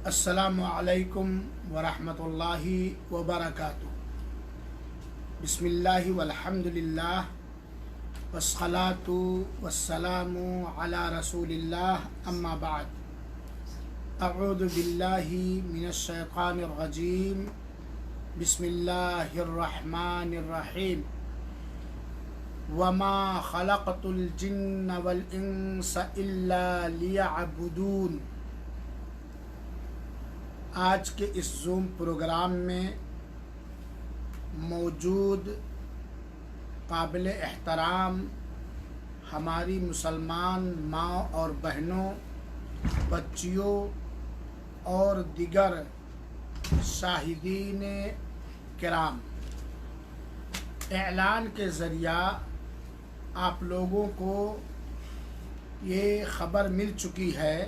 السلام علیکم ورحمۃ اللہ وبرکاتہ۔ بسم اللہ والحمد للہ والصلاۃ والسلام علی رسول اللہ، اما بعد، اعوذ باللہ من الشیطان الرجیم، بسم اللہ الرحمن الرحیم۔ وما خلقت الجن والانس الا لیعبدون۔ آج کے اس زوم پروگرام میں موجود قابل احترام ہماری مسلمان ماں اور بہنوں، بچیوں اور دیگر شاہدین کرام، اعلان کے ذریعہ آپ لوگوں کو یہ خبر مل چکی ہے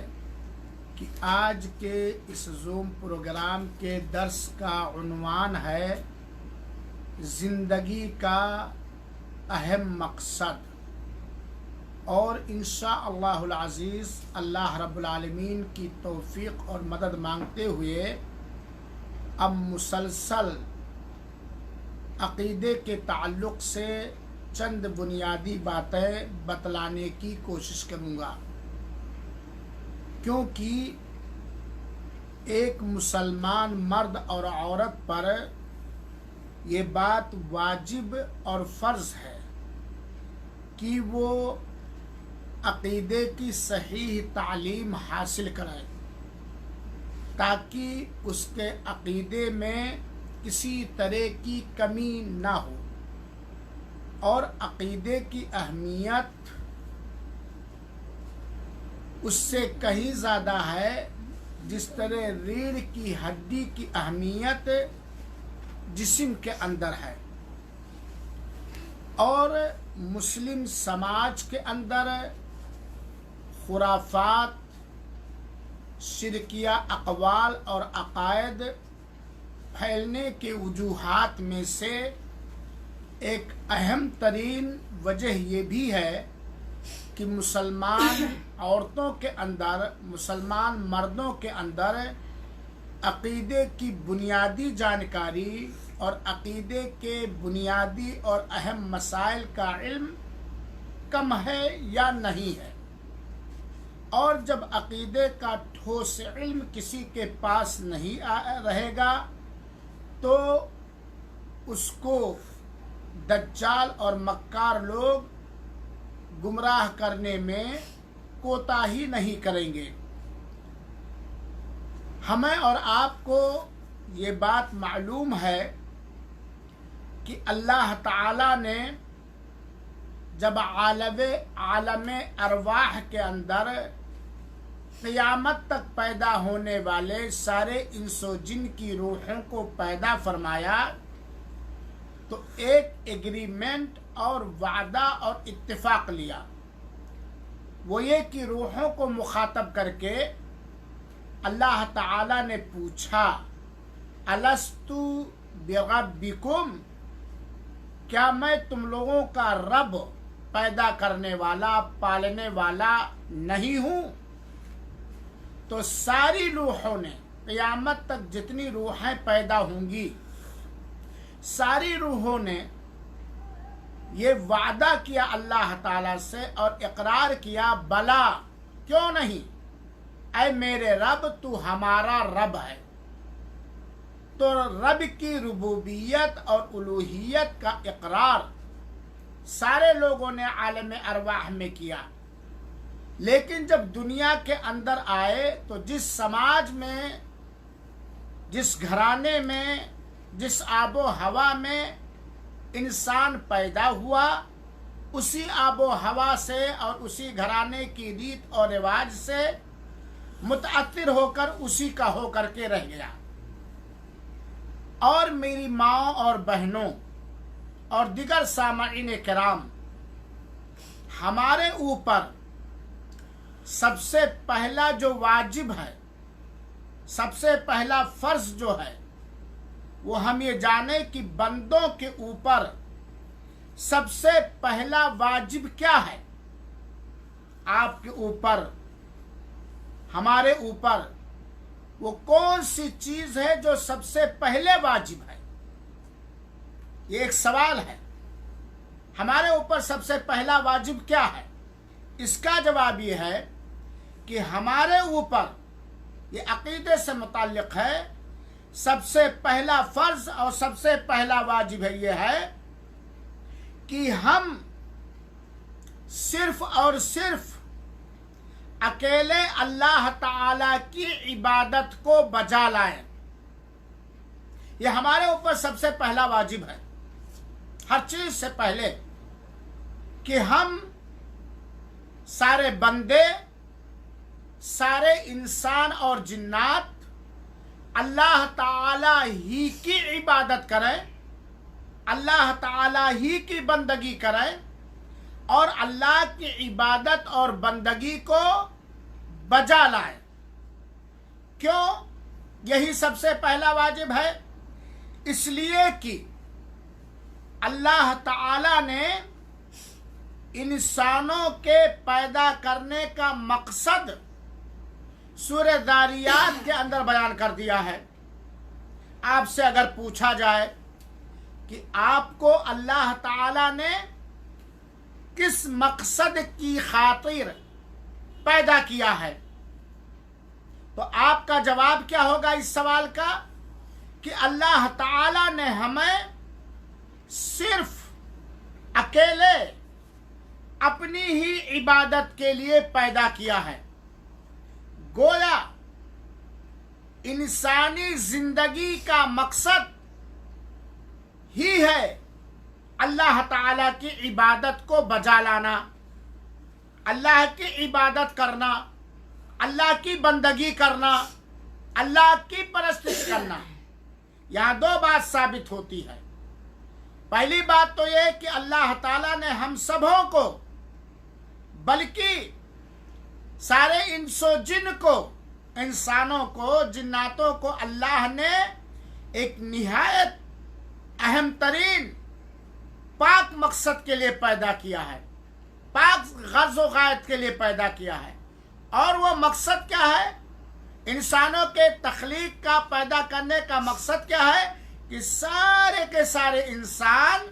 کہ آج کے اس زوم پروگرام کے درس کا عنوان ہے زندگی کا اہم مقصد، اور انشاءاللہ العزیز اللہ رب العالمین کی توفیق اور مدد مانگتے ہوئے اب مسلسل عقیدے کے تعلق سے چند بنیادی باتیں بتلانے کی کوشش کروں گا، کیونکہ ایک مسلمان مرد اور عورت پر یہ بات واجب اور فرض ہے کہ وہ عقیدے کی صحیح تعلیم حاصل کرے، تاکہ اس کے عقیدے میں کسی طرح کی کمی نہ ہو، اور عقیدے کی اہمیت اس سے کہیں زیادہ ہے جس طرح ریڑھ کی ہڈی کی اہمیت جسم کے اندر ہے۔ اور مسلم سماج کے اندر خرافات، شرکیہ اقوال اور عقائد پھیلنے کے وجوہات میں سے ایک اہم ترین وجہ یہ بھی ہے کہ مسلمان عورتوں کے اندر، مسلمان مردوں کے اندر عقیدے کی بنیادی جانکاری اور عقیدے کے بنیادی اور اہم مسائل کا علم کم ہے یا نہیں ہے۔ اور جب عقیدے کا ٹھوس علم کسی کے پاس نہیں رہے گا تو اس کو دجال اور مکار لوگ گمراہ کرنے میں کوتاہی نہیں کریں گے۔ ہمیں اور آپ کو یہ بات معلوم ہے کہ اللہ تعالی نے جب عالم ارواح کے اندر قیامت تک پیدا ہونے والے سارے انس و جن کی روحوں کو پیدا فرمایا تو ایک ایگریمنٹ اور وعدہ اور اتفاق لیا، وہ یہ کہ روحوں کو مخاطب کر کے اللہ تعالی نے پوچھا الست بربکم، کیا میں تم لوگوں کا رب، پیدا کرنے والا، پالنے والا نہیں ہوں؟ تو ساری روحوں نے، قیامت تک جتنی روحیں پیدا ہوں گی، ساری روحوں نے یہ وعدہ کیا اللہ تعالیٰ سے اور اقرار کیا بلا، کیوں نہیں، اے میرے رب تو ہمارا رب ہے۔ تو رب کی ربوبیت اور الوہیت کا اقرار سارے لوگوں نے عالم ارواح میں کیا، لیکن جب دنیا کے اندر آئے تو جس سماج میں، جس گھرانے میں، جس آب و ہوا میں انسان پیدا ہوا، اسی آب و ہوا سے اور اسی گھرانے کی ریت اور رواج سے متاثر ہو کر اسی کا ہو کر کے رہ گیا۔ اور میری ماں اور بہنوں اور دیگر سامعین کرام، ہمارے اوپر سب سے پہلا جو واجب ہے، سب سے پہلا فرض جو ہے، وہ ہم یہ جانیں کہ بندوں کے اوپر سب سے پہلا واجب کیا ہے۔ آپ کے اوپر، ہمارے اوپر وہ کون سی چیز ہے جو سب سے پہلے واجب ہے؟ یہ ایک سوال ہے. ہمارے اوپر سب سے پہلا واجب کیا ہے؟ اس کا جواب یہ ہے کہ ہمارے اوپر یہ عقیدے سے متعلق ہے. سب سے پہلا فرض اور سب سے پہلا واجب ہے یہ ہے کہ ہم صرف اور صرف اکیلے اللہ تعالی کی عبادت کو بجا لائیں. یہ ہمارے اوپر سب سے پہلا واجب ہے، ہر چیز سے پہلے، کہ ہم سارے بندے، سارے انسان اور جنات اللہ تعالی ہی کی عبادت کریں، اللہ تعالی ہی کی بندگی کریں اور اللہ کی عبادت اور بندگی کو بجا لائیں. کیوں یہی سب سے پہلا واجب ہے؟ اس لیے کہ اللہ تعالی نے انسانوں کے پیدا کرنے کا مقصد سورہ ذاریات کے اندر بیان کر دیا ہے. آپ سے اگر پوچھا جائے کہ آپ کو اللہ تعالی نے کس مقصد کی خاطر پیدا کیا ہے، تو آپ کا جواب کیا ہوگا اس سوال کا؟ کہ اللہ تعالی نے ہمیں صرف اکیلے اپنی ہی عبادت کے لیے پیدا کیا ہے. گویا انسانی زندگی کا مقصد ہی ہے اللہ تعالی کی عبادت کو بجا لانا، اللہ کی عبادت کرنا، اللہ کی بندگی کرنا، اللہ کی پرستش کرنا. یہاں دو بات ثابت ہوتی ہے. پہلی بات تو یہ کہ اللہ تعالیٰ نے ہم سبوں کو، بلکہ سارے انس و جن کو، انسانوں کو، جناتوں کو اللہ نے ایک نہایت اہم ترین پاک مقصد کے لیے پیدا کیا ہے، پاک غرض و غایت کے لیے پیدا کیا ہے. اور وہ مقصد کیا ہے؟ انسانوں کے تخلیق کا، پیدا کرنے کا مقصد کیا ہے؟ کہ سارے کے سارے انسان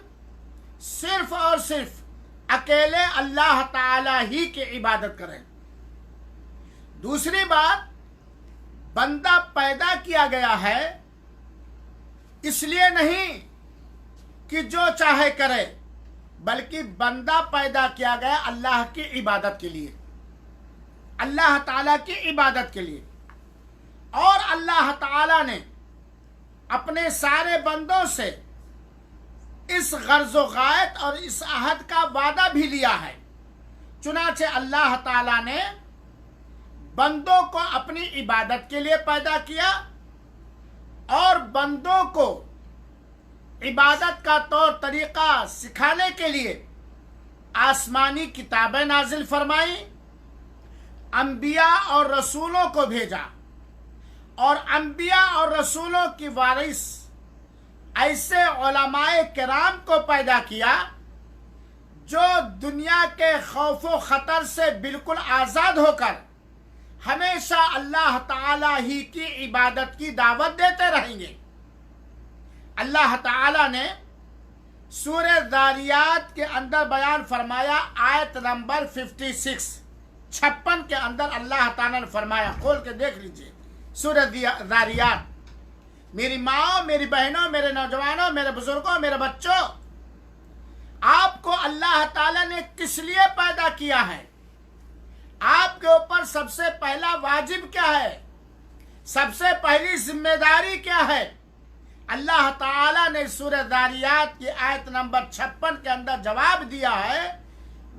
صرف اور صرف اکیلے اللہ تعالی ہی کی عبادت کریں. دوسری بات، بندہ پیدا کیا گیا ہے اس لیے نہیں کہ جو چاہے کرے، بلکہ بندہ پیدا کیا گیا اللہ کی عبادت کے لیے، اللہ تعالی کی عبادت کے لیے. اور اللہ تعالی نے اپنے سارے بندوں سے اس غرض و غایت اور اس عہد کا وعدہ بھی لیا ہے. چنانچہ اللہ تعالی نے بندوں کو اپنی عبادت کے لیے پیدا کیا اور بندوں کو عبادت کا طور طریقہ سکھانے کے لیے آسمانی کتابیں نازل فرمائیں، انبیاء اور رسولوں کو بھیجا، اور انبیاء اور رسولوں کی وارث ایسے علماء کرام کو پیدا کیا جو دنیا کے خوف و خطر سے بالکل آزاد ہو کر ہمیشہ اللہ تعالی ہی کی عبادت کی دعوت دیتے رہیں گے. اللہ تعالی نے سورہ ذاریات کے اندر بیان فرمایا، آیت نمبر 56 کے اندر اللہ تعالی نے فرمایا، کھول کے دیکھ لیجئے سورہ ذاریات. میری ماں، میری بہنوں، میرے نوجوانوں، میرے بزرگوں، میرے بچوں، آپ کو اللہ تعالی نے کس لیے پیدا کیا ہے؟ آپ کے اوپر سب سے پہلا واجب کیا ہے؟ سب سے پہلی ذمہ داری کیا ہے؟ اللہ تعالی نے سورہ ذاریات کی آیت نمبر 56 کے اندر جواب دیا ہے،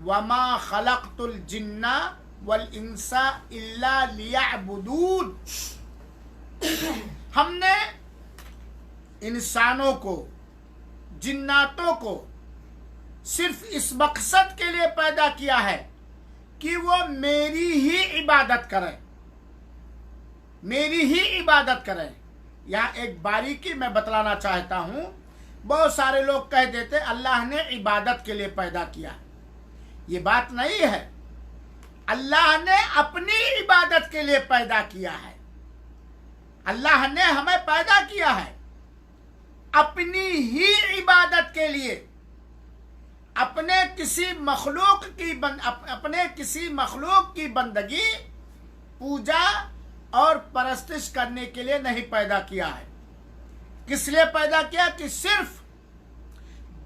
وَمَا خَلَقْتُ الْجِنَّ وَالْإِنسَ إِلَّا لِيَعْبُدُونَ. ہم نے انسانوں کو، جناتوں کو صرف اس مقصد کے لیے پیدا کیا ہے کہ وہ میری ہی عبادت کریں، میری ہی عبادت کریں. یہاں ایک باریکی میں بتلانا چاہتا ہوں. بہت سارے لوگ کہہ دیتے اللہ نے عبادت کے لیے پیدا کیا. یہ بات نہیں ہے. اللہ نے اپنی عبادت کے لیے پیدا کیا ہے. अल्लाह ने हमें पैदा किया है अपनी ही इबादत के लिए, अपने किसी मखलूक की बंदगी, पूजा और परस्तिश करने के लिए नहीं पैदा किया है। किस लिए पैदा किया? कि सिर्फ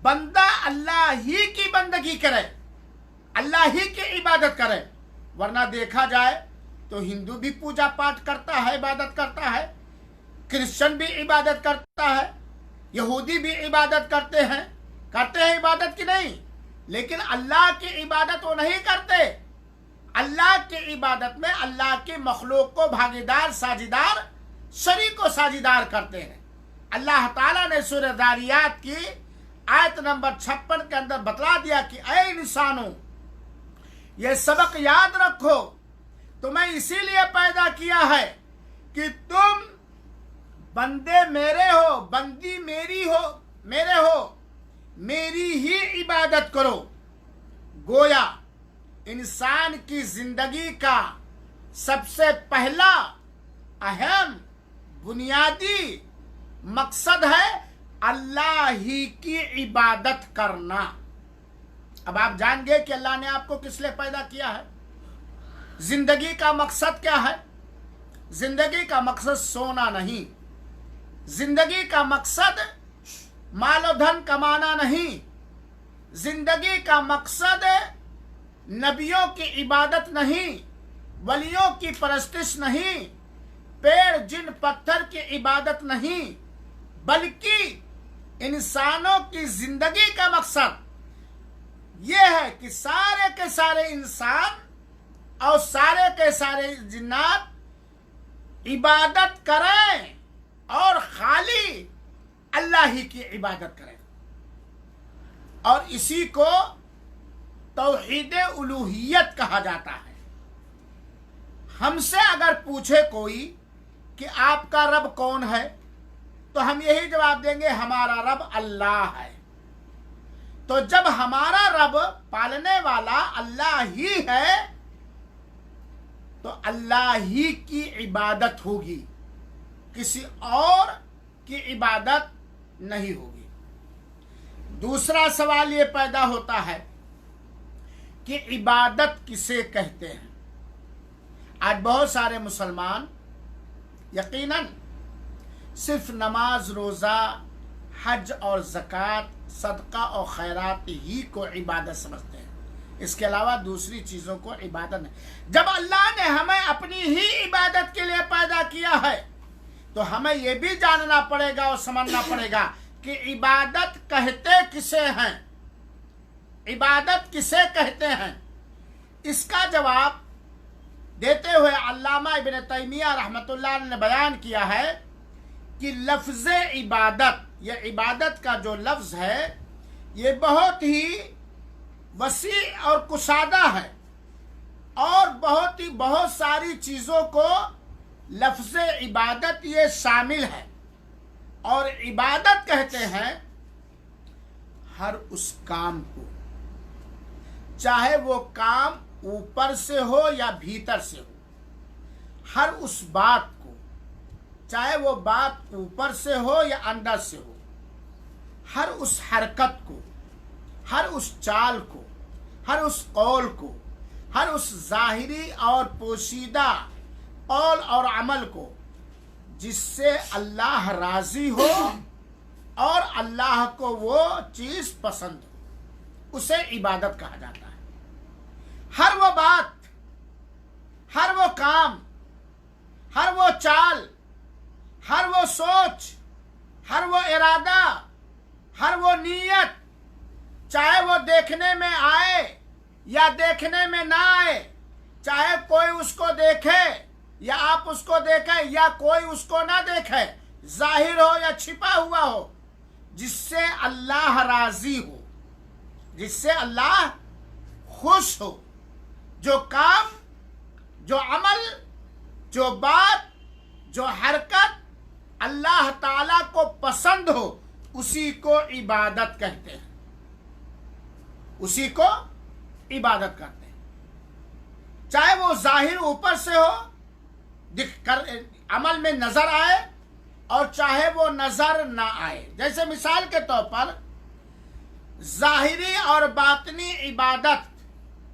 बंदा अल्लाह ही की बंदगी करे, अल्लाह ही की इबादत करे। वरना देखा जाए तो हिंदू भी पूजा पाठ करता है, इबादत करता है, क्रिश्चियन भी इबादत करता है, यहूदी भी इबादत करते हैं इबादत की नहीं, लेकिन अल्लाह की इबादत वो नहीं करते। अल्लाह की इबादत में अल्लाह के मखलूक को भागीदार, साझीदार, शरीक व साझीदार करते हैं। अल्लाह ताला ने सूरह ज़ारियात की आयत नंबर 56 के अंदर बतला दिया कि ऐ इंसानों, ये सबक याद रखो, तुम्हें इसीलिए पैदा किया है कि तुम बंदे मेरे हो, बंदी मेरी हो, मेरे हो, मेरी ही इबादत करो। गोया इंसान की जिंदगी का सबसे पहला अहम बुनियादी मकसद है अल्लाह ही की इबादत करना। अब आप जान गए कि अल्लाह ने आपको किस लिए पैदा किया है। जिंदगी का मकसद क्या है? जिंदगी का मकसद सोना नहीं, जिंदगी का मकसद माल और धन कमाना नहीं, जिंदगी का मकसद नबियों की इबादत नहीं, वलियों की परस्तिश नहीं, पेड़ जिन पत्थर की इबादत नहीं, बल्कि इंसानों की जिंदगी का मकसद यह है कि सारे के सारे इंसान और सारे के सारे जिन्नात इबादत करें और खाली अल्लाह ही की इबादत करें। और इसी को तौहीद उलूहियत कहा जाता है। हमसे अगर पूछे कोई कि आपका रब कौन है, तो हम यही जवाब देंगे हमारा रब अल्लाह है। तो जब हमारा रब पालने वाला अल्लाह ही है, तो अल्लाह ही की इबादत होगी, किसी और की इबादत नहीं होगी। दूसरा सवाल ये पैदा होता है कि इबादत किसे कहते हैं। आज बहुत सारे मुसलमान यकीनन सिर्फ नमाज, रोज़ा, हज और ज़कात, सदका और खैरात ही को इबादत समझते हैं। इसके अलावा दूसरी चीज़ों को इबादत नहीं। जब अल्लाह ने हमें अपनी ही इबादत के लिए पैदा किया है, तो हमें यह भी जानना पड़ेगा और समझना पड़ेगा कि इबादत कहते किसे हैं, इबादत किसे कहते हैं। इसका जवाब देते हुए अल्लामा इब्न तैमिया रहमतुल्लाह ने बयान किया है कि लफ्ज़ इबादत, यह इबादत का जो लफ्ज़ है, ये बहुत ही वसी और कुशादा है और बहुत सारी चीज़ों को लफ्ज़ इबादत ये शामिल है। और इबादत कहते हैं हर उस काम को, चाहे वो काम ऊपर से हो या भीतर से हो, हर उस बात को, चाहे वो बात ऊपर से हो या अंदर से हो, हर उस हरकत को, हर उस चाल को, हर उस कौल को, हर उस ज़ाहिरी और पोशीदा कौल और अमल को जिससे अल्लाह राज़ी हो और अल्लाह को वो चीज़ पसंद हो, उसे इबादत कहा जाता है। हर वो बात, हर वो काम, हर वो चाल, हर वो सोच, हर वो इरादा, हर वो नीयत, चाहे वो देखने में आए या देखने में ना आए, चाहे कोई उसको देखे या आप उसको देखें या कोई उसको ना देखे, जाहिर हो या छिपा हुआ हो, जिससे अल्लाह राजी हो, जिससे अल्लाह खुश हो, जो काम, जो अमल, जो बात, जो हरकत अल्लाह ताला को पसंद हो, उसी को इबादत कहते हैं, उसी को इबादत करते हैं। चाहे वो जाहिर ऊपर से हो, दिख कर عمل میں نظر آئے اور چاہے وہ نظر نہ آئے. جیسے مثال کے طور پر ظاہری اور باطنی عبادت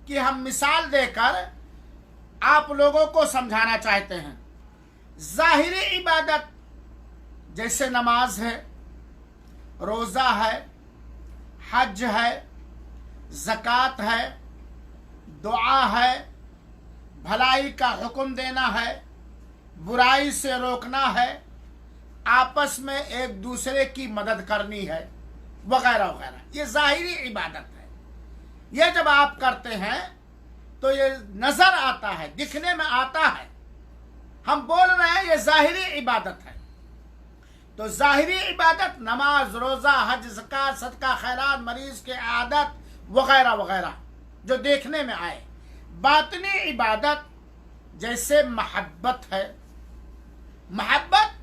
کی ہم مثال دے کر آپ لوگوں کو سمجھانا چاہتے ہیں. ظاہری عبادت جیسے نماز ہے، روزہ ہے، حج ہے، زکوٰۃ ہے، دعا ہے، بھلائی کا حکم دینا ہے، برائی سے روکنا ہے، آپس میں ایک دوسرے کی مدد کرنی ہے، وغیرہ وغیرہ. یہ ظاہری عبادت ہے. یہ جب آپ کرتے ہیں تو یہ نظر آتا ہے، دکھنے میں آتا ہے. ہم بول رہے ہیں یہ ظاہری عبادت ہے. تو ظاہری عبادت نماز، روزہ، حج، زکوٰۃ، صدقہ، خیرات، مریض کی عادت وغیرہ وغیرہ جو دیکھنے میں آئے. باطنی عبادت جیسے محبت ہے. محبت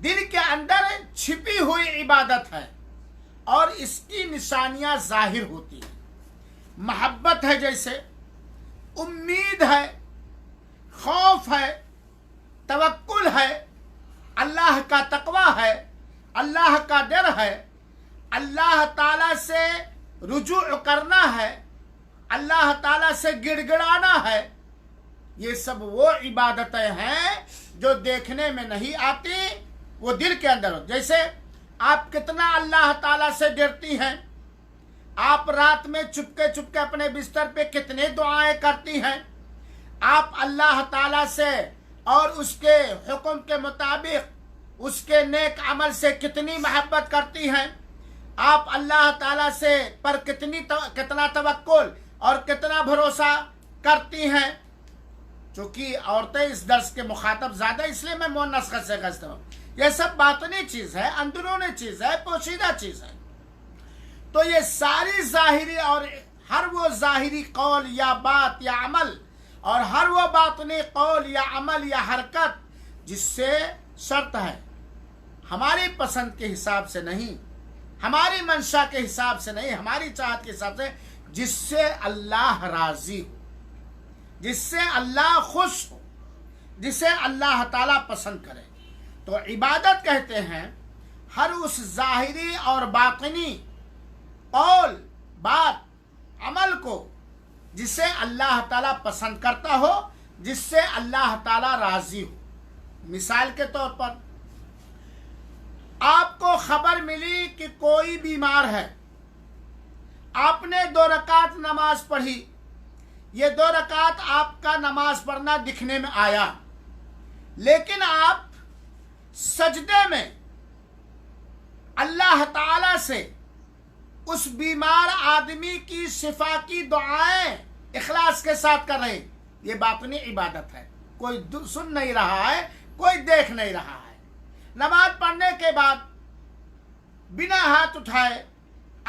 دل کے اندر چھپی ہوئی عبادت ہے اور اس کی نشانیاں ظاہر ہوتی ہیں. محبت ہے جیسے امید ہے، خوف ہے، توکل ہے، اللہ کا تقوی ہے، اللہ کا ڈر ہے، اللہ تعالیٰ سے رجوع کرنا ہے، اللہ تعالیٰ سے گڑ گڑانا ہے. یہ سب وہ عبادتیں ہیں جو دیکھنے میں نہیں آتی، وہ دل کے اندر ہو. جیسے آپ کتنا اللہ تعالیٰ سے ڈرتی ہیں، آپ رات میں چپکے چپکے اپنے بستر پہ کتنے دعائیں کرتی ہیں، آپ اللہ تعالیٰ سے اور اس کے حکم کے مطابق اس کے نیک عمل سے کتنی محبت کرتی ہیں، آپ اللہ تعالیٰ سے پر کتنا توکل اور کتنا بھروسہ کرتی ہیں. چونکہ عورتیں اس درس کے مخاطب زیادہ، اس لیے میں مؤنث سے استعمال ہوں. یہ سب باطنی چیز ہے، اندرونی چیز ہے، پوشیدہ چیز ہے. تو یہ ساری ظاہری اور ہر وہ ظاہری قول یا بات یا عمل اور ہر وہ باطنی قول یا عمل یا حرکت جس سے شرط ہے ہماری پسند کے حساب سے نہیں، ہماری منشا کے حساب سے نہیں، ہماری چاہت کے حساب سے، جس سے اللہ راضی ہو، جس سے اللہ خوش ہو، جسے اللہ تعالیٰ پسند کرے. تو عبادت کہتے ہیں ہر اس ظاہری اور باطنی قول، بات، عمل کو جسے اللہ تعالیٰ پسند کرتا ہو، جس سے اللہ تعالیٰ راضی ہو. مثال کے طور پر آپ کو خبر ملی کہ کوئی بیمار ہے، آپ نے 2 رکعت نماز پڑھی. یہ 2 رکعت آپ کا نماز پڑھنا دکھنے میں آیا، لیکن آپ سجدے میں اللہ تعالی سے اس بیمار آدمی کی شفا کی دعائیں اخلاص کے ساتھ کر رہے ہیں. یہ باطنی عبادت ہے. کوئی سن نہیں رہا ہے، کوئی دیکھ نہیں رہا ہے. نماز پڑھنے کے بعد بنا ہاتھ اٹھائے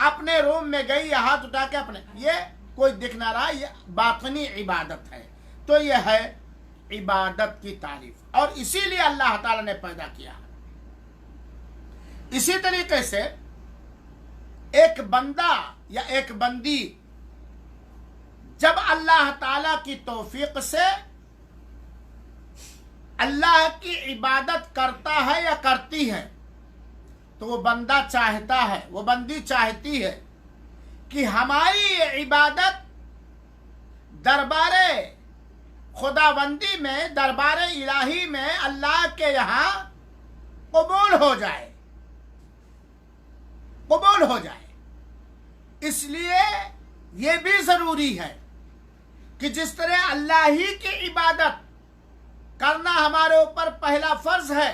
اپنے روم میں گئی، یا ہاتھ اٹھا کے اپنے، یہ کوئی دکھ نہ رہا، یہ باطنی عبادت ہے. تو یہ ہے عبادت کی تعریف، اور اسی لیے اللہ تعالیٰ نے پیدا کیا. اسی طریقے سے ایک بندہ یا ایک بندی جب اللہ تعالیٰ کی توفیق سے اللہ کی عبادت کرتا ہے یا کرتی ہے، تو وہ بندہ چاہتا ہے، وہ بندی چاہتی ہے کہ ہماری یہ عبادت دربار خداوندی میں، دربار الہی میں اللہ کے یہاں قبول ہو جائے، قبول ہو جائے. اس لیے یہ بھی ضروری ہے کہ جس طرح اللہ ہی کی عبادت کرنا ہمارے اوپر پہلا فرض ہے،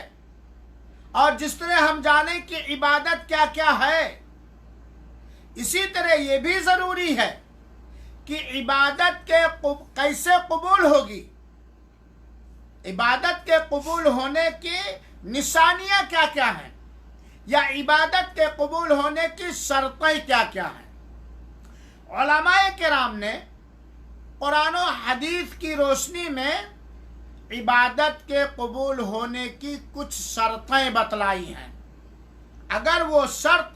اور جس طرح ہم جانیں کہ عبادت کیا کیا ہے، اسی طرح یہ بھی ضروری ہے کہ عبادت کے کیسے قبول ہوگی، عبادت کے قبول ہونے کی نشانیاں کیا کیا ہیں، یا عبادت کے قبول ہونے کی شرطیں کیا کیا ہیں. علماء کرام نے قرآن و حدیث کی روشنی میں عبادت کے قبول ہونے کی کچھ شرطیں بتلائی ہیں. اگر وہ شرط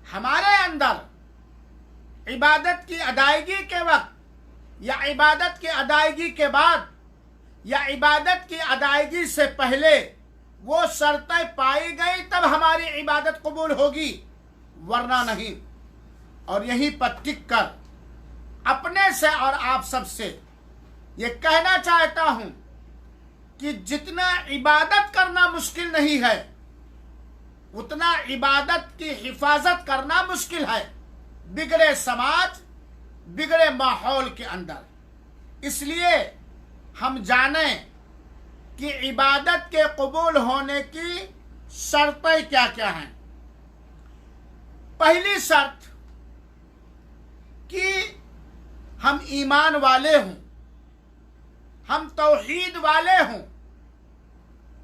ہمارے اندر عبادت کی ادائیگی کے وقت یا عبادت کی ادائیگی کے بعد یا عبادت کی ادائیگی سے پہلے وہ شرطیں پائی گئی تب ہماری عبادت قبول ہوگی، ورنہ نہیں۔ اور یہیں پر ٹک کر اپنے سے اور آپ سب سے یہ کہنا چاہتا ہوں کہ جتنا عبادت کرنا مشکل نہیں ہے اتنا عبادت کی حفاظت کرنا مشکل ہے بگڑے سماج، بگڑے ماحول کے اندر۔ اس لیے ہم جانیں کہ عبادت کے قبول ہونے کی شرطیں کیا کیا ہیں۔ پہلی شرط کہ ہم ایمان والے ہوں، ہم توحید والے ہوں،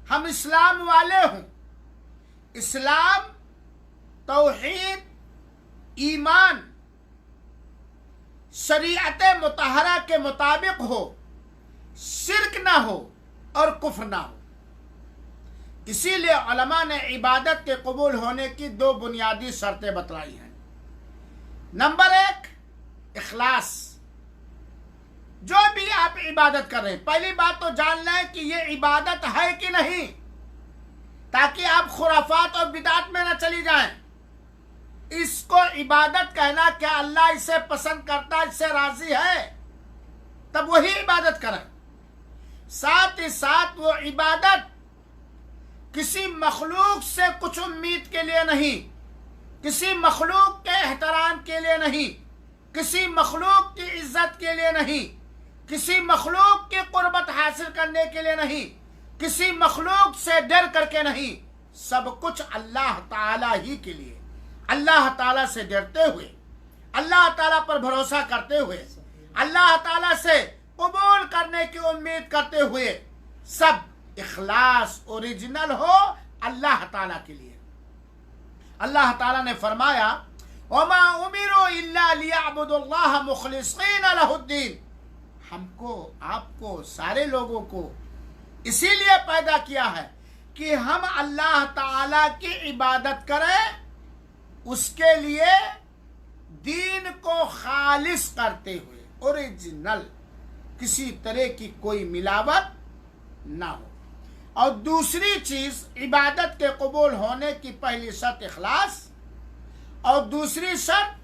ہم اسلام والے ہوں۔ اسلام، توحید، ایمان شریعت مطہرہ کے مطابق ہو، شرک نہ ہو اور کفر نہ ہو۔ اسی لیے علماء نے عبادت کے قبول ہونے کی دو بنیادی شرطیں بتلائی ہیں۔ نمبر 1، اخلاص۔ جو بھی آپ عبادت کر رہے ہیں، پہلی بات تو جان لیں کہ یہ عبادت ہے کہ نہیں، تاکہ آپ خرافات اور بدعات میں نہ چلی جائیں۔ اس کو عبادت کہنا، کیا اللہ اسے پسند کرتا ہے، اس سے راضی ہے، تب وہی عبادت کریں۔ ساتھ ہی ساتھ وہ عبادت کسی مخلوق سے کچھ امید کے لیے نہیں، کسی مخلوق کے احترام کے لیے نہیں، کسی مخلوق کی عزت کے لیے نہیں، کسی مخلوق کی قربت حاصل کرنے کے لیے نہیں، کسی مخلوق سے ڈر کر کے نہیں، سب کچھ اللہ تعالیٰ ہی کے لیے، اللہ تعالیٰ سے ڈرتے ہوئے، اللہ تعالیٰ پر بھروسہ کرتے ہوئے، اللہ تعالیٰ سے قبول کرنے کی امید کرتے ہوئے، سب اخلاص اوریجنل ہو اللہ تعالیٰ کے لیے۔ اللہ تعالیٰ نے فرمایا وَمَا أُمِرُوا إِلَّا لِيَعْبُدُوا اللَّهَ مُخْلِصِينَ لَهُ الدِّينَ۔ ہم کو، آپ کو، سارے لوگوں کو اسی لیے پیدا کیا ہے کہ ہم اللہ تعالیٰ کی عبادت کریں، اس کے لیے دین کو خالص کرتے ہوئے، اوریجنل، کسی طرح کی کوئی ملاوٹ نہ ہو۔ اور دوسری چیز، عبادت کے قبول ہونے کی پہلی شرط اخلاص، اور دوسری شرط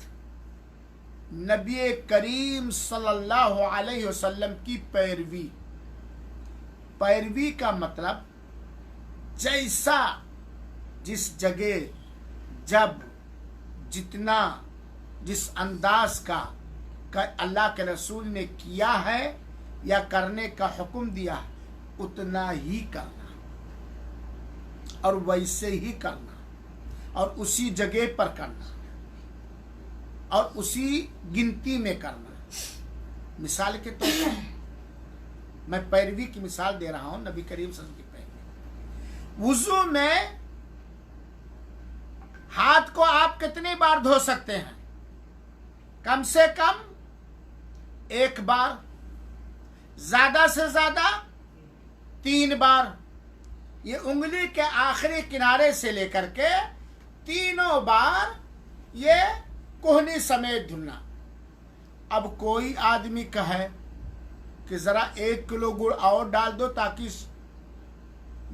نبی کریم صلی اللہ علیہ وسلم کی پیروی۔ پیروی کا مطلب جیسا، جس جگہ، جب، جتنا، جس انداز کا اللہ کے رسول نے کیا ہے یا کرنے کا حکم دیا ہے، اتنا ہی کرنا اور ویسے ہی کرنا اور اسی جگہ پر کرنا اور اسی گنتی میں کرنا۔ مثال کے طور پر میں پیروی کی مثال دے رہا ہوں، نبی کریم صلی اللہ علیہ وسلم کی پیروی۔ وضو میں ہاتھ کو آپ کتنی بار دھو سکتے ہیں؟ کم سے کم 1 بار، زیادہ سے زیادہ 3 بار۔ یہ انگلی کے آخری کنارے سے لے کر کے 3 بار یہ کوہنی سمیت دھلنا۔ اب کوئی آدمی کہے کہ ذرا 1 کلو گڑ اور ڈال دو تاکہ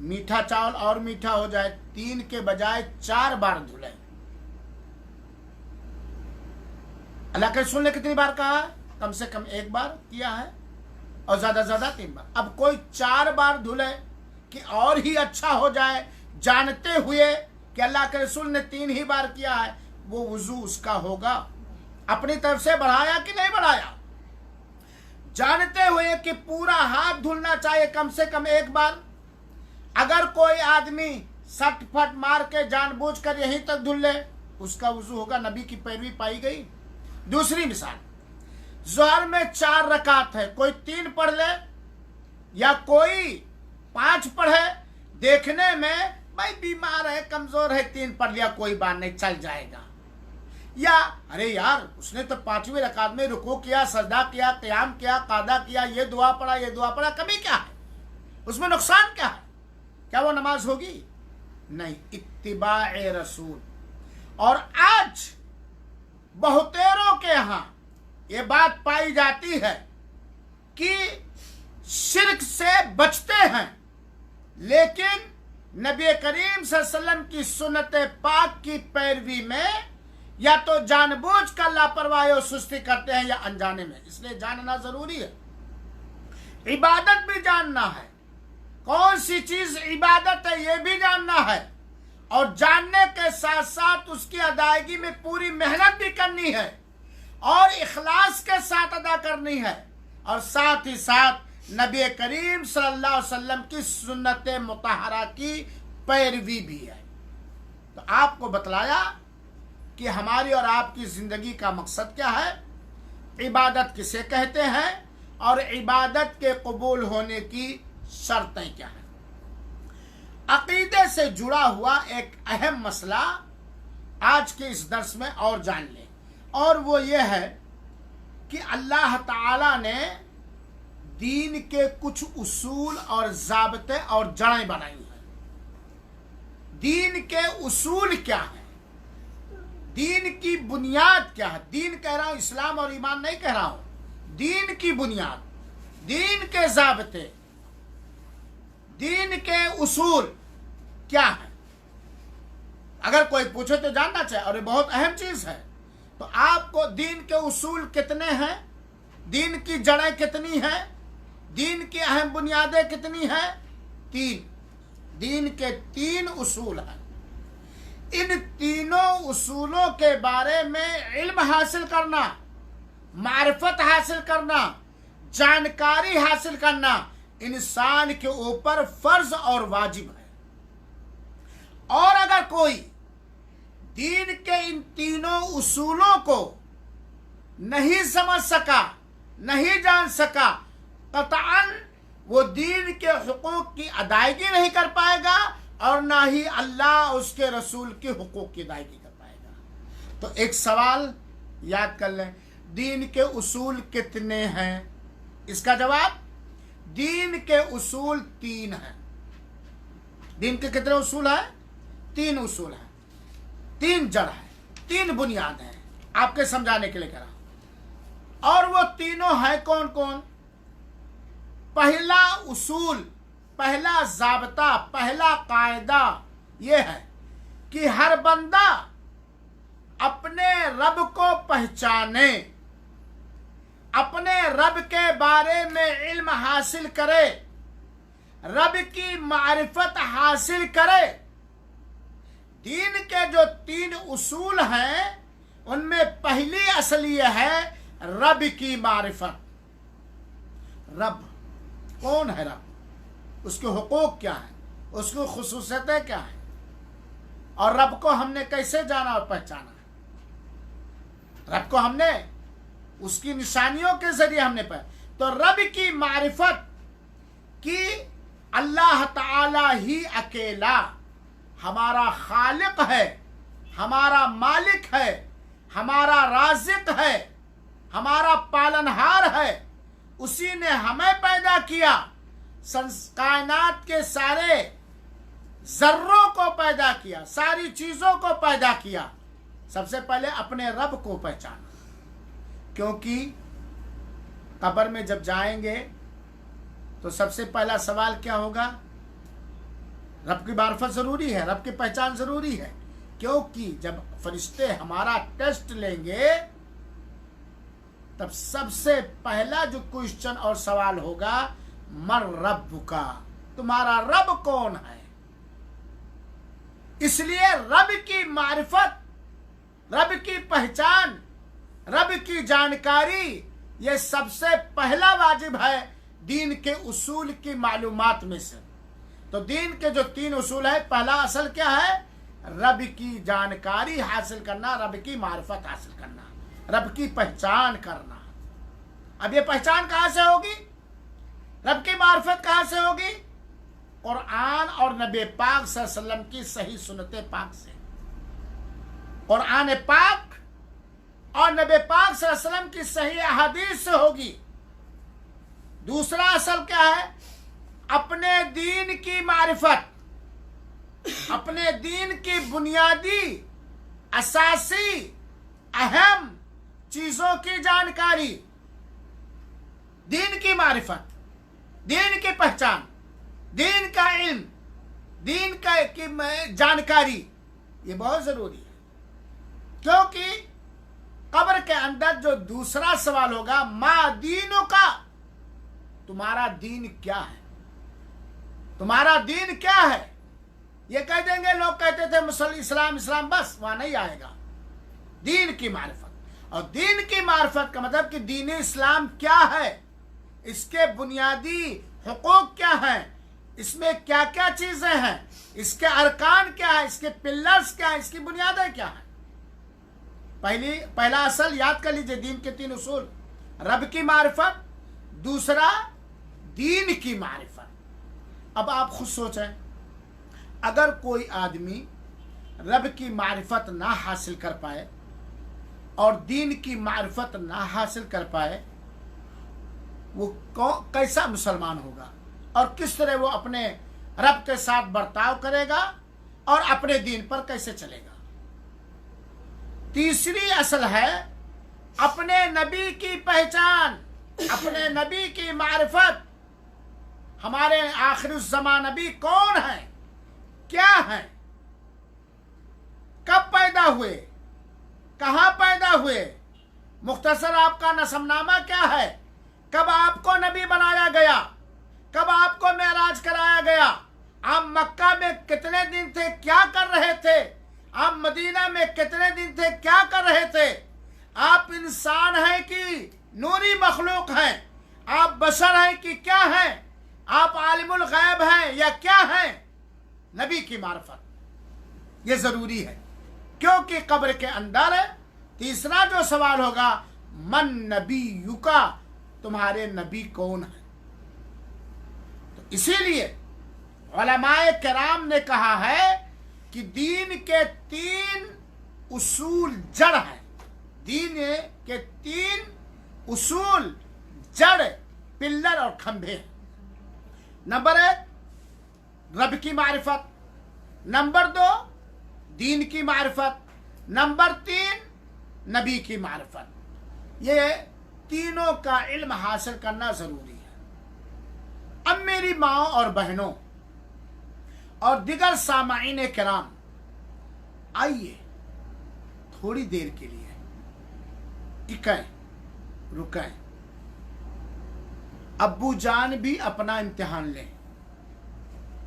میٹھا چاول اور میٹھا ہو جائے، 3 کے بجائے 4 بار دھلے۔ اللہ کے رسول نے کتنی بار کہا ہے؟ کم سے کم 1 بار کیا ہے اور زیادہ سے زیادہ 3 بار۔ اب کوئی 4 بار دھلے کہ اور ہی اچھا ہو جائے، جانتے ہوئے کہ اللہ کے رسول نے 3 ہی بار کیا ہے، وہ وضو اس کا ہوگا؟ اپنی طرف سے بڑھایا کہ نہیں بڑھایا؟ جانتے ہوئے کہ پورا ہاتھ دھلنا چاہیے کم سے کم 1 بار۔ اگر کوئی آدمی سٹ پھٹ مار کے جان بوجھ کر یہیں تک دھل لے، اس کا وضو ہوگا؟ نبی کی پیروی پائی گئی۔ دوسری مثال، ظہر میں 4 رکعت ہے، کوئی 3 پڑھ لے یا کوئی 5 پڑھے، دیکھنے میں بھائی بیمار ہے، کمزور ہے، 3 پڑھ لیا، کوئی بات نہیں، چل جائے گا۔ یا ارے یار اس نے تو 5ویں رکعت میں رکوع کیا، سجدہ کیا، قیام کیا، قعدہ کیا، یہ دعا پڑھا، یہ دعا پڑھا، کمی کیا ہے؟ اس میں نقصان کیا ہے؟ کیا وہ نماز ہوگی؟ نہیں۔ اتباع رسول۔ اور آج بہتیروں کے ہاں یہ بات پائی جاتی ہے کہ शिरक से बचते हैं, लेकिन नबी करीम सल्लल्लाहु अलैहि वसल्लम की सुन्नत पाक की पैरवी में या तो जानबूझकर लापरवाही और सुस्ती करते हैं या अनजाने में। इसलिए जानना जरूरी है। इबादत भी जानना है, कौन सी चीज इबादत है ये भी जानना है, और जानने के साथ साथ उसकी अदायगी में पूरी मेहनत भी करनी है और इखलास के साथ अदा करनी है, और साथ ही साथ नबी करीम सल्लल्लाहु अलैहि वसल्लम की सुन्नत मुतहरा की पैरवी भी है। तो आपको बतलाया कि हमारी और आपकी जिंदगी का मकसद क्या है, इबादत किसे कहते हैं और इबादत के कबूल होने की शर्तें क्या हैं। अकीदे से जुड़ा हुआ एक अहम मसला आज के इस दर्स में और जान लें, और वो ये है कि अल्लाह ताला ने दीन के कुछ उसूल और ज़ाब्ते और जड़ें बनाई हैं। दीन के उसूल क्या है, दीन की बुनियाद क्या है। दीन कह रहा हूं, इस्लाम और ईमान नहीं कह रहा हूं। दीन की बुनियाद, दीन के ज़ाब्ते, दीन के उसूल क्या है। अगर कोई पूछे तो जानना चाहिए, और ये बहुत अहम चीज है। तो आपको दीन के उसूल कितने हैं, दीन की जड़ें कितनी हैं, दीन की अहम बुनियादें कितनी हैं? 3। दीन के 3 उसूल हैं। इन तीनों उसूलों के बारे में इल्म हासिल करना, मारिफत हासिल करना, जानकारी हासिल करना इंसान के ऊपर फर्ज और वाजिब है। और अगर कोई दीन के इन तीनों उसूलों को नहीं समझ सका, नहीं जान सका, कतअन वो दीन के हुकूक की अदायगी नहीं कर पाएगा और ना ही अल्लाह उसके रसूल के हुकूक की अदायगी कर पाएगा। तो एक सवाल याद कर लें, दीन के उसूल कितने हैं? इसका जवाब, दीन के उसूल 3 हैं। दीन के कितने उसूल हैं? 3 उसूल हैं, 3 जड़ है, 3 बुनियाद हैं। आपके समझाने के लिए कह रहा हूं। और वो तीनों हैं कौन कौन? पहला उसूल, पहला ज़ाब्ता, पहला कायदा ये है कि हर बंदा अपने रब को पहचाने, अपने रब के बारे में इल्म हासिल करे, रब की मारिफत हासिल करे। दीन के जो 3 उसूल हैं उनमें पहली असल ये है रब की मारिफत। रब कौन है? रब, उसके हुकूक क्या है, उसकी खुसूसियतें क्या है, और रब को हमने कैसे जाना और पहचाना? रब को हमने उसकी निशानियों के जरिए हमने पहचाना। तो रब की मारिफत कि अल्लाह ताला ही अकेला हमारा खालिक है, हमारा मालिक है, हमारा राज़िक है, हमारा पालनहार है। उसी ने हमें पैदा किया, कायनात के सारे जर्रों को पैदा किया, सारी चीजों को पैदा किया। सबसे पहले अपने रब को पहचाना, क्योंकि कब्र में जब जाएंगे तो सबसे पहला सवाल क्या होगा? रब की मारिफत जरूरी है, रब की पहचान जरूरी है, क्योंकि जब फरिश्ते हमारा टेस्ट लेंगे तब सबसे पहला जो क्वेश्चन और सवाल होगा, मर रब्बुका, तुम्हारा रब कौन है। इसलिए रब की मारिफत, रब की पहचान, रब की जानकारी ये सबसे पहला वाजिब है दीन के उसूल की मालूमात में से। तो दीन के जो 3 उसूल है, पहला असल क्या है? रब की जानकारी हासिल करना, रब की मारिफत हासिल करना, रब की पहचान करना। अब ये पहचान कहां से होगी? रब की मारिफत कहां से होगी? कुरान और नबी पाक सल्लल्लाहु अलैहि वसल्लम की सही सुन्नत पाक से। कुरान पाक और नबी पाक सल्लल्लाहु अलैहि वसल्लम की सही अहादीस से होगी। दूसरा असल क्या है? अपने दीन की मारिफत, अपने दीन की बुनियादी असासी अहम चीजों की जानकारी, दीन की मारिफत। दीन की पहचान, दीन का इल्म, दीन का की जानकारी, ये बहुत जरूरी है। क्योंकि कब्र के अंदर जो दूसरा सवाल होगा, मा दीनों का, तुम्हारा दीन क्या है, तुम्हारा दीन क्या है। ये कह देंगे, लोग कहते थे मुसलमान इस्लाम इस्लाम, बस वहां नहीं आएगा। दीन की मारिफत, और दीन की मारिफत का मतलब कि दीन इस्लाम क्या है, इसके बुनियादी हुकूक क्या हैं, इसमें क्या क्या चीजें हैं, इसके अरकान क्या है, इसके पिलर्स क्या है, इसकी बुनियादें क्या है। पहला असल याद कर लीजिए, दीन के 3 उसूल, रब की मारिफत, दूसरा दीन की मारिफत। अब आप खुद सोचें, अगर कोई आदमी रब की मारिफत ना हासिल कर पाए और दीन की मारिफत ना हासिल कर पाए, वो कैसा मुसलमान होगा और किस तरह वो अपने रब के साथ बर्ताव करेगा और अपने दीन पर कैसे चलेगा। तीसरी असल है अपने नबी की पहचान, अपने नबी की मारिफत। हमारे आखिरी ज़माना नबी कौन है, क्या है, कब पैदा हुए, कहां पैदा हुए, मुख्तसर आपका नसबनामा क्या है, कब आपको नबी बनाया गया, कब आपको मेराज कराया गया, आप मक्का में कितने दिन थे, क्या कर रहे थे, आप मदीना में कितने दिन थे, क्या कर रहे थे, आप इंसान हैं कि नूरी मखलूक हैं, आप बशर हैं कि क्या हैं, आप आलिमुल गैब हैं या क्या हैं। नबी की मारिफत ये जरूरी है, क्योंकि कब्र के अंदर तीसरा जो सवाल होगा, मन नबी युका, तुम्हारे नबी कौन है। तो इसीलिए उलमाए किराम ने कहा है कि दीन के 3 उसूल जड़ हैं, दीन के 3 उसूल जड़, पिल्लर और खंभे हैं। नंबर 1 रब की मारिफत, नंबर 2 दीन की मारिफत, नंबर 3 नबी की मारिफत। ये तीनों का इल्म हासिल करना जरूरी है। अब मेरी माँ और बहनों और दिगर सामाईन किराम, आइए थोड़ी देर के लिए इकें, रुकें। अब्बू जान भी अपना इम्तिहान लें,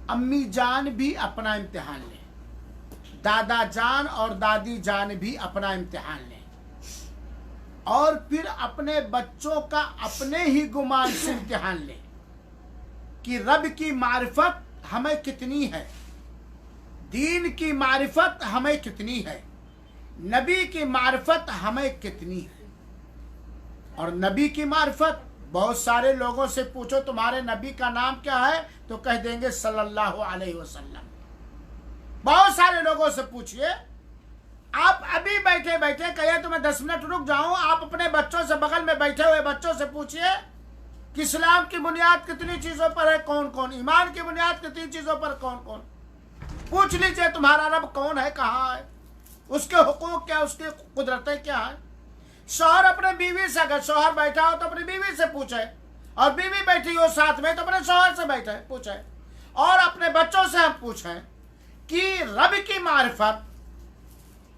अम्मी जान भी अपना इम्तिहान लें, दादा जान और दादी जान भी अपना इम्तिहान लें, और फिर अपने बच्चों का अपने ही गुमान से इम्तिहान लें कि रब की मारिफत हमें कितनी है, दीन की मारिफत हमें कितनी है, नबी की मारिफत हमें कितनी है। और नबी की मारिफत, बहुत सारे लोगों से पूछो तुम्हारे नबी का नाम क्या है, तो कह देंगे सल्लल्लाहु अलैहि वसल्लम। बहुत सारे लोगों से पूछिए, आप अभी बैठे बैठे कहिए तो मैं 10 मिनट रुक जाऊं, आप अपने बच्चों से, बगल में बैठे हुए बच्चों से पूछिए कि इस्लाम की बुनियाद कितनी चीजों पर है, कौन कौन, ईमान की बुनियाद कितनी चीजों पर कौन कौन। पूछ लीजिए तुम्हारा रब कौन है, कहाँ है, उसके हुकूक क्या, उसकी कुदरतें क्या है। शौहर अपने बीवी से, अगर शौहर बैठा हो तो अपनी बीवी से पूछे, और बीवी बैठी हो साथ में तो अपने शौहर से बैठे पूछे, और अपने बच्चों से हम पूछें कि रब की मारिफत,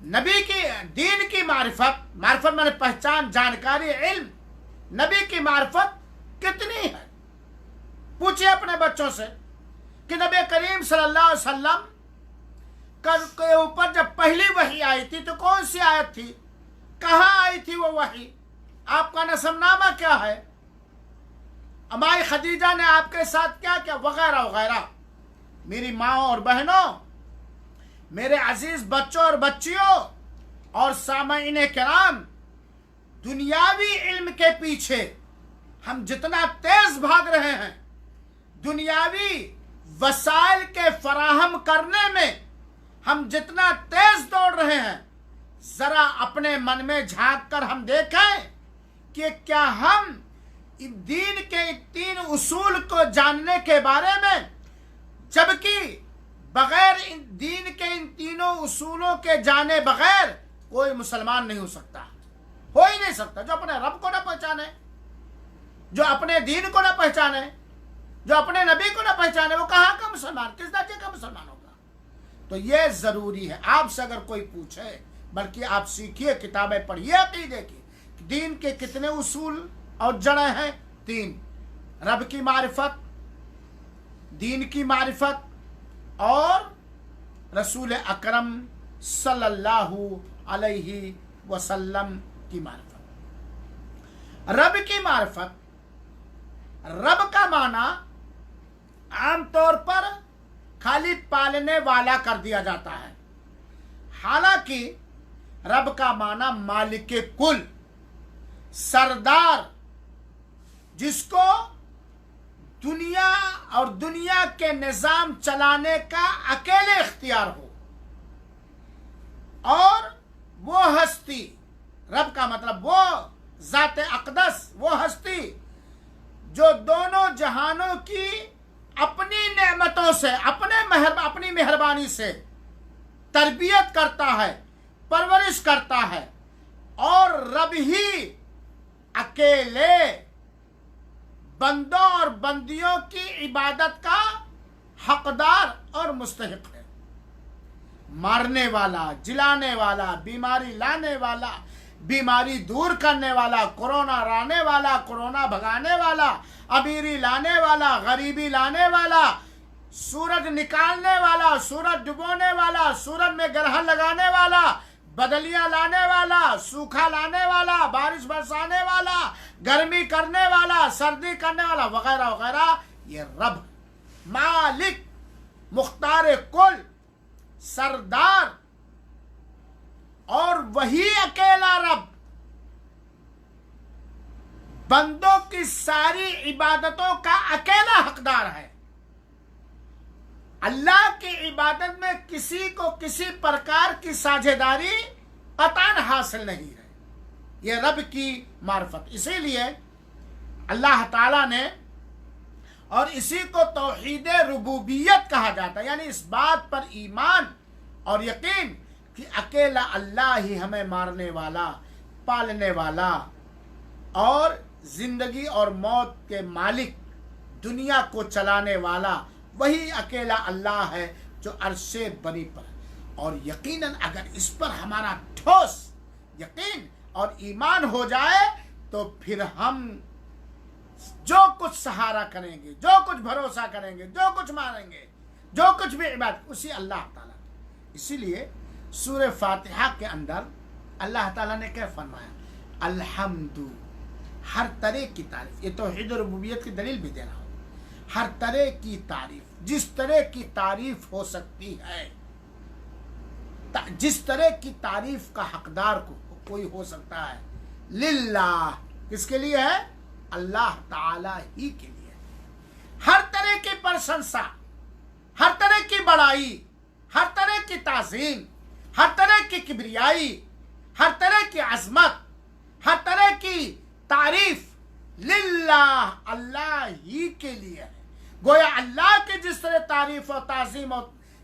नबी की, दीन की मारिफत, मारिफत माने पहचान, जानकारी, इल्म, नबी की मारिफत कितनी है। पूछिए अपने बच्चों से कि नबी करीम सल्लल्लाहु अलैहि वसल्लम के ऊपर जब पहली वही आई थी तो कौन सी आयत थी, कहाँ आई थी वो वही, आपका नसबनामा क्या है, अमाई खदीजा ने आपके साथ क्या क्या, वगैरह वगैरह। मेरी माँ और बहनों, मेरे अजीज बच्चों और बच्चियों और सामाईन किराम, दुनियावी इल्म के पीछे हम जितना तेज भाग रहे हैं, दुनियावी वसाइल के फराहम करने में हम जितना तेज दौड़ रहे हैं, जरा अपने मन में झांक कर हम देखें कि क्या हम दीन के 3 उसूल को जानने के बारे में, जबकि बगैर दीन के इन 3 उसूलों के जाने बगैर कोई मुसलमान नहीं हो सकता, हो ही नहीं सकता। जो अपने रब को ना पहचाने, जो अपने दीन को ना पहचाने, جو اپنے نبی کو نہ پہچانے وہ کہاں کا مسلمان، کس درجے کا مسلمان ہوگا؟ تو یہ ضروری ہے. آپ سے اگر کوئی پوچھے، بلکہ آپ سیکھیے، کتابیں پڑھیے عقیدے کی. دین کے کتنے اصول اور جڑیں ہیں؟ 3: رب کی معرفت، دین کی معرفت، اور رسول اکرم صلی اللہ علیہ وسلم کی معرفت. رب کی معرفت، رب کا معنی عام طور پر خالی پالنے والا کر دیا جاتا ہے، حالانکہ رب کا معنی مالک کل، سردار، جس کو دنیا اور دنیا کے نظام چلانے کا اکیلے اختیار ہو. اور وہ ہستی، رب کا مطلب وہ ذات اقدس، وہ ہستی جو دونوں جہانوں کی اپنی نعمتوں سے، اپنی مہربانی سے تربیت کرتا ہے، پرورش کرتا ہے، اور رب ہی اکیلے بندوں اور بندیوں کی عبادت کا حقدار اور مستحق ہے. مارنے والا، جلانے والا، بیماری لانے والا، بیماری دور کرنے والا، کورونا لانے والا، کورونا بھگانے والا، امیری لانے والا، غریبی لانے والا، سورج نکالنے والا، سورج ڈبونے والا، سورج میں گرہن لگانے والا، بدلیاں لانے والا، سوکھا لانے والا، بارش برسانے والا، گرمی کرنے والا، سردی کرنے والا، وغیرہ وغیرہ. یہ رب، مالک، مختار کل، سردار، اور وہی اکیلا رب بندوں کی ساری عبادتوں کا اکیلا حقدار ہے. اللہ کی عبادت میں کسی کو کسی پرکار کی ساجھیداری قطعاً حاصل نہیں ہے. یہ رب کی معرفت. اسی لیے اللہ تعالیٰ نے، اور اسی کو توحید ربوبیت کہا جاتا ہے، یعنی اس بات پر ایمان اور یقین کہ اکیلا اللہ ہی ہمیں مارنے والا، پالنے والا، اور زندگی اور موت کے مالک، دنیا کو چلانے والا وہی اکیلا اللہ ہے جو عرش بری پر ہے. اور یقیناً اگر اس پر ہمارا ٹھوس یقین اور ایمان ہو جائے تو پھر ہم جو کچھ سہارا کریں گے، جو کچھ بھروسہ کریں گے، جو کچھ مانیں گے، جو کچھ بھی عبادت، اسی اللہ تعالیٰ. اسی لیے سورہ فاتحہ کے اندر اللہ تعالیٰ نے کیا فرمایا؟ الحمد، ہر طرح کی تعریف. یہ توحید ربوبیت کی دلیل بھی دے رہا ہوں. ہر طرح کی تعریف، جس طرح کی تعریف ہو سکتی ہے، جس طرح کی تعریف کا حقدار کوئی ہو سکتا ہے، للہ، کس کے لیے ہے؟ اللہ تعالی ہی کے لیے. ہر طرح کی پرشنسا، ہر طرح کی بڑائی، ہر طرح کی تعظیم، ہر طرح کی کبریائی، ہر طرح کی عظمت، ہر طرح کی تعریف للہ، اللہ ہی کے لیے ہے. گویا اللہ کی جس طرح تعریف و تعظیم و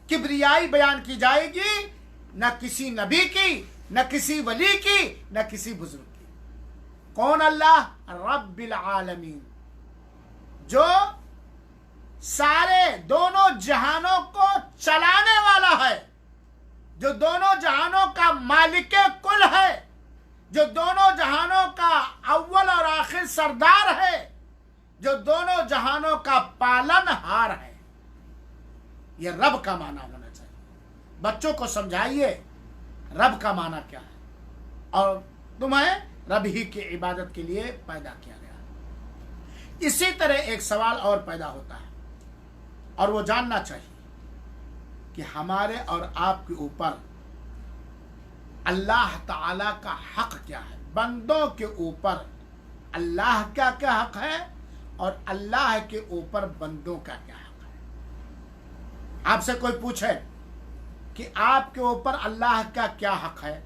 کبریائی بیان کی جائے گی، نہ کسی نبی کی، نہ کسی ولی کی، نہ کسی بزرگ کی. کون اللہ؟ رب العالمین، جو سارے دونوں جہانوں کو چلانے والا ہے، جو دونوں جہانوں کا مالک کل ہے، جو دونوں جہانوں کا اول اور آخر سردار ہے، جو دونوں جہانوں کا پالن ہار ہے. یہ رب کا معنی ہونا چاہیے. بچوں کو سمجھائیے رب کا معنی کیا ہے، اور تمہیں رب ہی کی عبادت کے لیے پیدا کیا گیا. اسی طرح ایک سوال اور پیدا ہوتا ہے، اور وہ جاننا چاہیے کہ ہمارے اور آپ کے اوپر اللہ تعالی کا حق کیا ہے. بندوں کے اوپر اللہ کا کیا حق ہے، اور اللہ کے اوپر بندوں کا کیا حق ہے. آپ سے کوئی پوچھے کہ آپ کے اوپر اللہ کا کیا حق ہے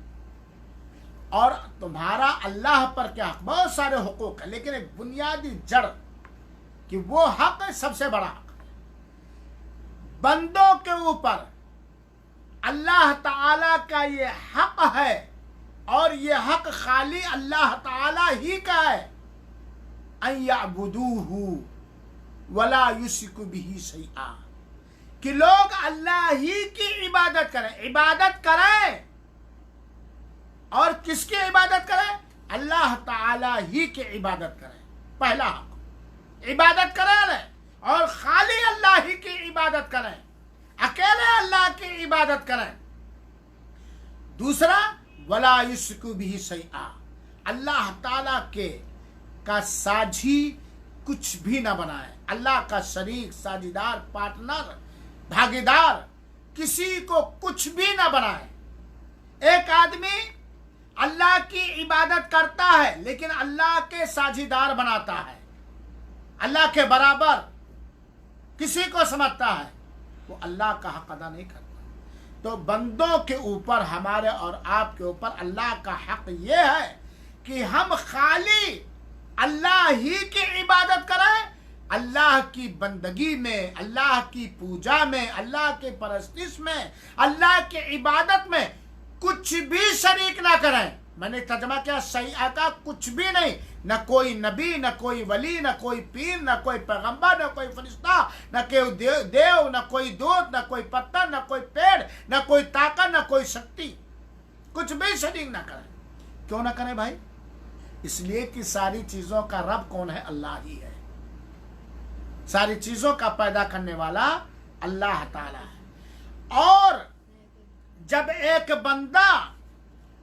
اور تمہارا اللہ پر کیا حق. بہت سارے حقوق ہیں، لیکن ایک بنیادی جڑ کہ وہ حق سب سے بڑا حق ہے. بندوں کے اوپر اللہ تعالی کا یہ حق ہے، اور یہ حق خالی اللہ تعالی ہی کا ہے. ان یعبدوہ वला युश्रिकु बिही शैआ, कि लोग अल्लाह ही की इबादत करें। इबादत करें और किसकी इबादत करें? अल्लाह ताला ही की इबादत करें। पहला हक इबादत करें और खाली अल्लाह ही की इबादत करें, अकेले अल्लाह की इबादत करें। दूसरा, वला युश्रिकु बिही शैआ, अल्लाह ताला के का साझी कुछ भी ना बनाए। अल्लाह का शरीक, साझीदार, पार्टनर, भागीदार किसी को कुछ भी ना बनाए। एक आदमी अल्लाह की इबादत करता है लेकिन अल्लाह के साझीदार बनाता है, अल्लाह के बराबर किसी को समझता है, वो अल्लाह का हक अदा नहीं करता। तो बंदों के ऊपर, हमारे और आपके ऊपर अल्लाह का हक ये है कि हम खाली अल्लाह ही की इबादत करें, अल्लाह की बंदगी में, अल्लाह की पूजा में, अल्लाह के परस्तिश में, अल्लाह की इबादत में कुछ भी शरीक ना करें। मैंने तर्जमा किया शैआ का कुछ भी नहीं, न कोई नबी, न कोई वली, न कोई पीर, न कोई पैगंबर, न कोई फरिश्ता, न कोई देव, न कोई दूत, न कोई पत्थर, न कोई पेड़, न कोई ताकत, न कोई शक्ति, कुछ भी शरीक ना करें। क्यों ना करें भाई? इसलिए कि सारी चीजों का रब कौन है? अल्लाह ही है। सारी चीजों का पैदा करने वाला अल्लाह ताला है। और जब एक बंदा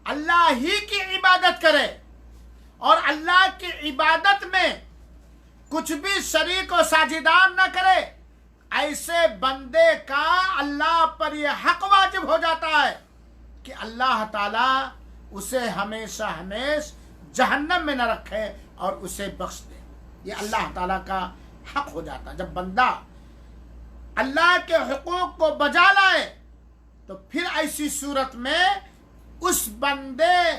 अल्लाह ही की इबादत करे और अल्लाह की इबादत में कुछ भी शरीक और साझीदार न करे, ऐसे बंदे का अल्लाह पर यह हक वाजिब हो जाता है कि अल्लाह ताला उसे हमेशा हमेशा जहन्नम में न रखे और उसे बख्श दे। ये अल्लाह ताला का हक हो जाता है। जब बंदा अल्लाह के हुकूक को बजा लाए तो फिर ऐसी सूरत में उस बंदे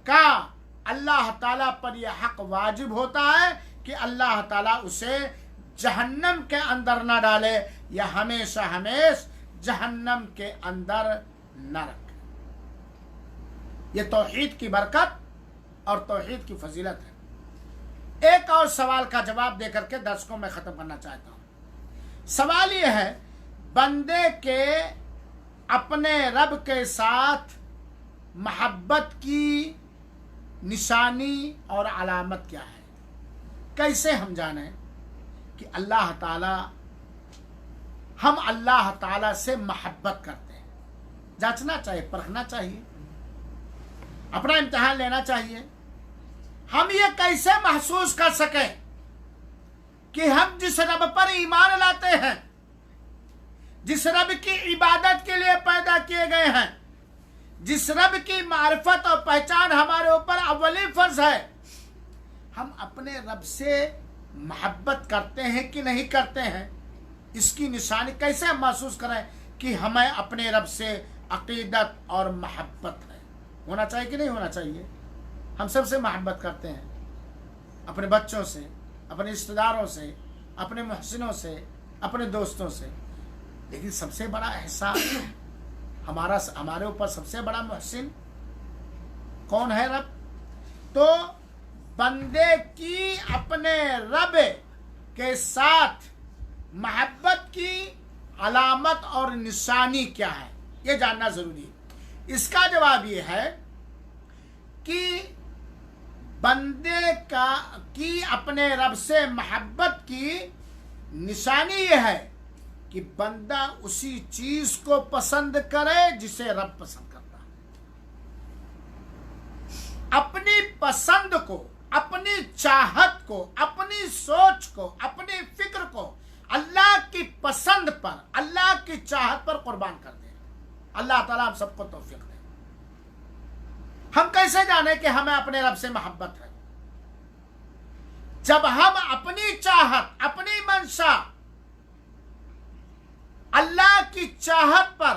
का अल्लाह ताला पर यह हक वाजिब होता है कि अल्लाह ताला उसे जहन्नम के अंदर न डाले या हमेशा हमेशा जहन्नम के अंदर न रखे। ये तौहीद की बरकत और तौहीद की फजीलत है। एक और सवाल का जवाब देकर के दर्स को मैं ख़त्म करना चाहता हूँ। सवाल ये है, बंदे के अपने रब के साथ मोहब्बत की निशानी और अलामत क्या है? कैसे हम जाने कि अल्लाह ताला, हम अल्लाह ताला से मोहब्बत करते हैं? जांचना चाहिए, परखना चाहिए, अपना इम्तिहान लेना चाहिए। हम ये कैसे महसूस कर सकें कि हम जिस रब पर ईमान लाते हैं, जिस रब की इबादत के लिए पैदा किए गए हैं, जिस रब की मारिफत और पहचान हमारे ऊपर अव्वली फर्ज है, हम अपने रब से मोहब्बत करते हैं कि नहीं करते हैं? इसकी निशानी कैसे हम महसूस करें कि हमें अपने रब से अकीदत और मोहब्बत है? होना चाहिए कि नहीं होना चाहिए? हम सबसे मोहब्बत करते हैं, अपने बच्चों से, अपने रिश्तेदारों से, अपने मुहसिनों से, अपने दोस्तों से, लेकिन सबसे बड़ा एहसास हमारे ऊपर सबसे बड़ा मुहसिन कौन है? रब। तो बंदे की अपने रब के साथ मोहब्बत की अलामत और निशानी क्या है, ये जानना जरूरी है। इसका जवाब ये है कि बंदे की अपने रब से मोहब्बत की निशानी ये है कि बंदा उसी चीज को पसंद करे जिसे रब पसंद करता है। अपनी पसंद को, अपनी चाहत को, अपनी सोच को, अपनी फिक्र को अल्लाह की पसंद पर, अल्लाह की चाहत पर कुर्बान कर दे। अल्लाह ताला हम सबको तौफीक दे। हम कैसे जाने कि हमें अपने रब से मोहब्बत है? जब हम अपनी चाहत, अपनी मंशा अल्लाह की चाहत पर,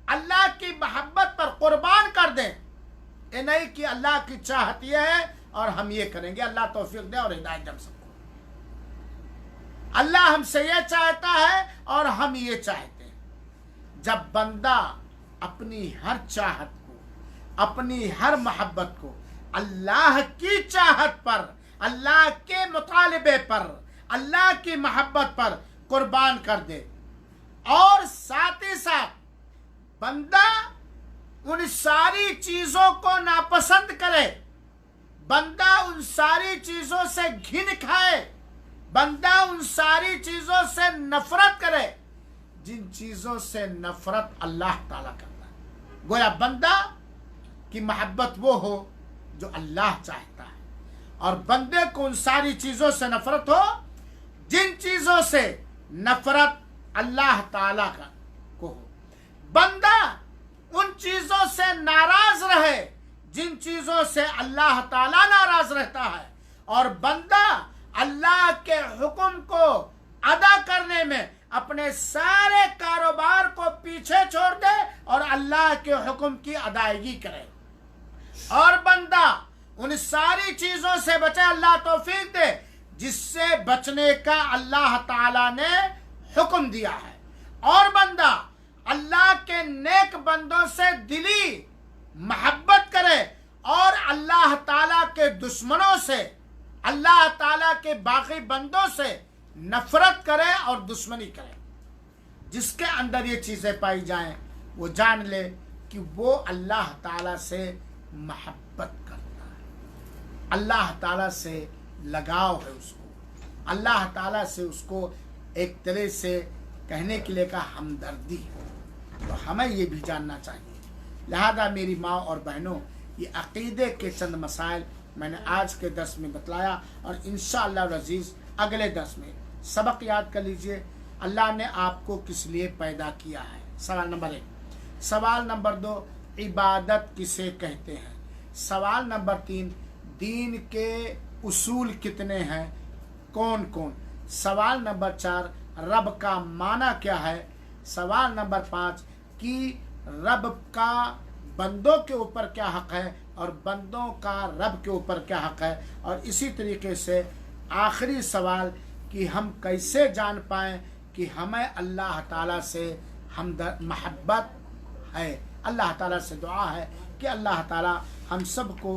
अल्लाह की मोहब्बत पर कुर्बान कर दें। ये नहीं कि अल्लाह की चाहत ये है और हम ये करेंगे। अल्लाह तौफीक दे और हिदायत दे सबको। अल्लाह हमसे ये चाहता है और हम ये चाहते हैं। जब बंदा अपनी हर चाहत को, अपनी हर मोहब्बत को अल्लाह की चाहत पर, अल्लाह के मुतालिबे पर, अल्लाह की मोहब्बत पर कुर्बान कर दे और साथ ही साथ बंदा उन सारी चीजों को नापसंद करे, बंदा उन सारी चीजों से घिन खाए, बंदा उन सारी चीजों से नफरत करे जिन चीजों से नफरत अल्लाह ताला करता है। गोया बंदा की मोहब्बत वो हो जो अल्लाह चाहता है और बंदे को उन सारी चीजों से नफरत हो जिन चीजों से नफरत अल्लाह ताला का को हो। बंदा उन चीजों से नाराज रहे जिन चीजों से अल्लाह ताला नाराज रहता है और बंदा अल्लाह के हुक्म को अदा करने में अपने सारे कारोबार को पीछे छोड़ दे और अल्लाह के हुक्म की अदायगी करे और बंदा उन सारी चीजों से बचे, अल्लाह तौफीक दे जिससे बचने का अल्लाह ताला ने हुक्म दिया है और बंदा अल्लाह के नेक बंदों से दिली मोहब्बत करे और अल्लाह ताला के दुश्मनों से, अल्लाह ताला के बाकी बंदों से नफरत करे और दुश्मनी करे। जिसके अंदर ये चीजें पाई जाएं वो जान ले कि वो अल्लाह ताला से मोहब्बत करता है, अल्लाह ताला से लगाव है उसको, अल्लाह ताला से उसको एक तरह से कहने के लिए का हमदर्दी है। तो हमें ये भी जानना चाहिए। लिहाजा मेरी माँ और बहनों, ये अकीदे के चंद मसाइल मैंने आज के दर्स में बतलाया और इंशाअल्लाह अज़ीज़ अगले दर्स में सबक याद कर लीजिए। अल्लाह ने आपको किस लिए पैदा किया है, सवाल नंबर 1। सवाल नंबर 2, इबादत किसे कहते हैं। सवाल नंबर 3, दीन के उसूल कितने हैं, कौन कौन। सवाल नंबर 4, रब का माना क्या है। सवाल नंबर 5, कि रब का बंदों के ऊपर क्या हक है और बंदों का रब के ऊपर क्या हक है। और इसी तरीके से आखिरी सवाल कि हम कैसे जान पाएं कि हमें अल्लाह ताला से मोहब्बत है। अल्लाह ताला से दुआ है कि अल्लाह ताला हम सबको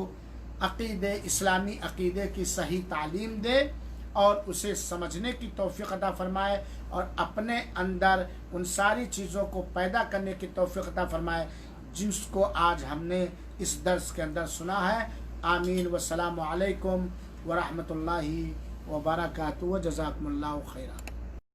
अक़ीदे इस्लामी अक़ीदे की सही तालीम दे और उसे समझने की तौफ़ीक़ अता फ़रमाए और अपने अंदर उन सारी चीज़ों को पैदा करने की तौफ़ीक़ अता फ़रमाए जिसको आज हमने इस दर्स के अंदर सुना है। आमीन। वस्सलामु अलैकुम व रहमतुल्लाहि व बरकातुहू। व जज़ाकुमुल्लाहु खैरा।